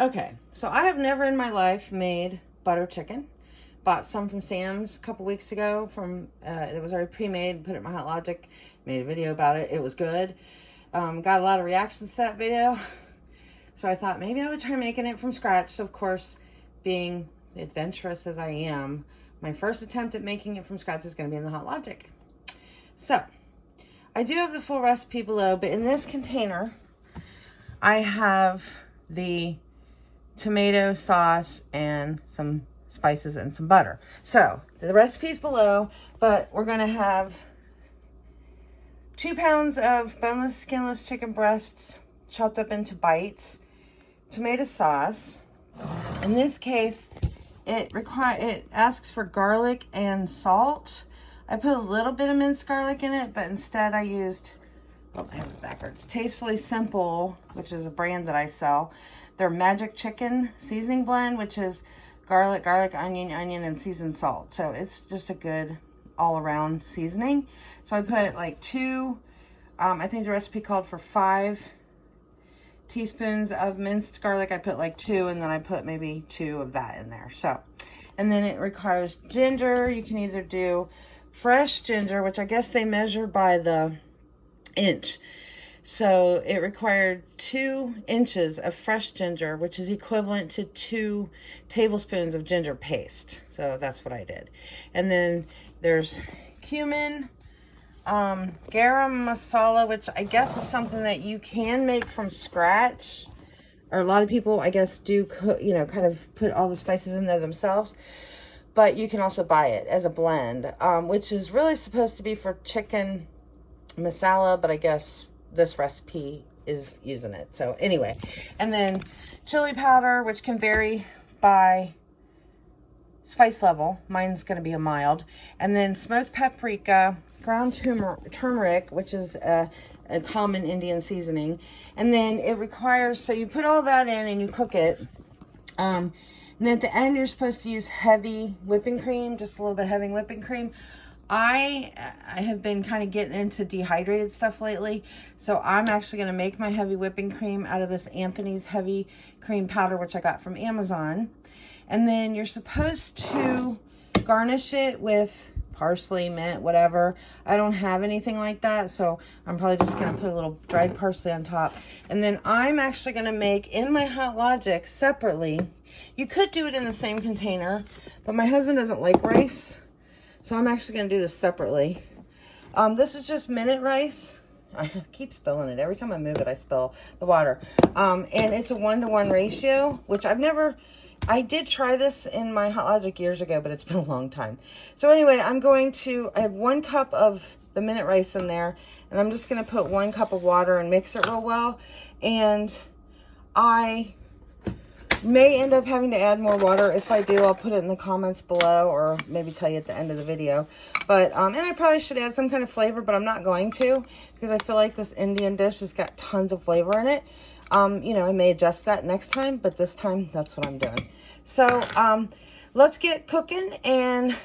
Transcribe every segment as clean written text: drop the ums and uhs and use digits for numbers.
Okay, so I have never in my life made butter chicken. Bought some from Sam's a couple weeks ago from, it was already pre-made, put it in my Hot Logic, made a video about it. It was good. Got a lot of reactions to that video. So I thought maybe I would try making it from scratch. So of course, being adventurous as I am, my first attempt at making it from scratch is going to be in the Hot Logic. So I do have the full recipe below, but in this container, I have the tomato sauce and some spices and some butter. So the recipe's below, but we're going to have 2 pounds of boneless, skinless chicken breasts chopped up into bites, tomato sauce. In this case, it asks for garlic and salt. I put a little bit of minced garlic in it, but instead I used, oh, I have it backwards, Tastefully Simple, which is a brand that I sell. Their Magic Chicken Seasoning Blend, which is garlic, onion, and seasoned salt. So it's just a good all-around seasoning. So I put like 2, I think the recipe called for 5 teaspoons of minced garlic. I put like 2, and then I put maybe 2 of that in there. So, and then it requires ginger. You can either do fresh ginger, which I guess they measure by the inch. So it required 2 inches of fresh ginger, which is equivalent to 2 tablespoons of ginger paste. So that's what I did. And then there's cumin, garam masala, which I guess is something that you can make from scratch. Or a lot of people, I guess, do, you know, kind of put all the spices in there themselves. But you can also buy it as a blend, which is really supposed to be for chicken masala, but I guess this recipe is using it. So anyway, and then chili powder, which can vary by spice level. Mine's going to be a mild. And then smoked paprika, ground turmeric, which is a common Indian seasoning. And then it requires, so you put all that in and you cook it. And then at the end, you're supposed to use heavy whipping cream, just a little bit heavy whipping cream. I have been kind of getting into dehydrated stuff lately, so I'm actually going to make my heavy whipping cream out of this Anthony's heavy cream powder, which I got from Amazon. And then you're supposed to garnish it with parsley, mint, whatever. I don't have anything like that, so I'm probably just going to put a little dried parsley on top. And then I'm actually going to make in my Hot Logic separately. You could do it in the same container, but my husband doesn't like rice. So I'm actually going to do this separately. This is just minute rice. I keep spilling it. Every time I move it, I spill the water. And it's a 1-to-1 ratio, which I did try this in my Hot Logic years ago, but it's been a long time. So anyway, I have 1 cup of the minute rice in there, and I'm just going to put 1 cup of water and mix it real well. And I may end up having to add more water. If I do, I'll put it in the comments below, or maybe tell you at the end of the video. But and I probably should add some kind of flavor, but I'm not going to, because I feel like this Indian dish has got tons of flavor in it. You know, I may adjust that next time, but this time that's what I'm doing. So let's get cooking, and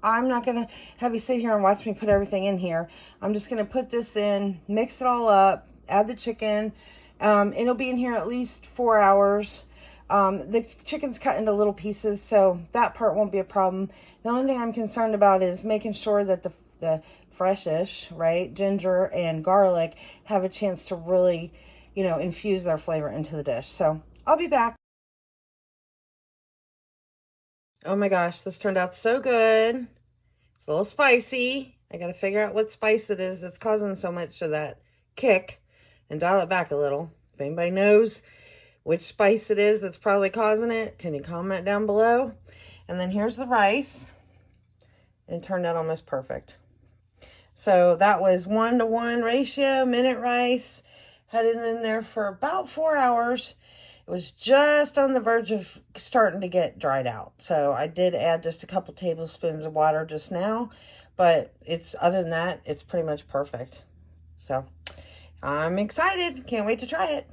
I'm not gonna have you sit here and watch me put everything in here. I'm just gonna put this in, mix it all up, add the chicken. It'll be in here at least 4 hours. The chicken's cut into little pieces, so that part won't be a problem. The only thing I'm concerned about is making sure that the freshish, right, ginger and garlic have a chance to really, you know, infuse their flavor into the dish. So I'll be back. Oh my gosh, this turned out so good. It's a little spicy. I got to figure out what spice it is that's causing so much of that kick and dial it back a little. If anybody knows which spice it is that's probably causing it, can you comment down below? And then here's the rice. It turned out almost perfect. So that was 1-to-1 ratio, minute rice. Had it in there for about 4 hours. It was just on the verge of starting to get dried out. So I did add just a couple tablespoons of water just now, but other than that, it's pretty much perfect. So I'm excited. Can't wait to try it.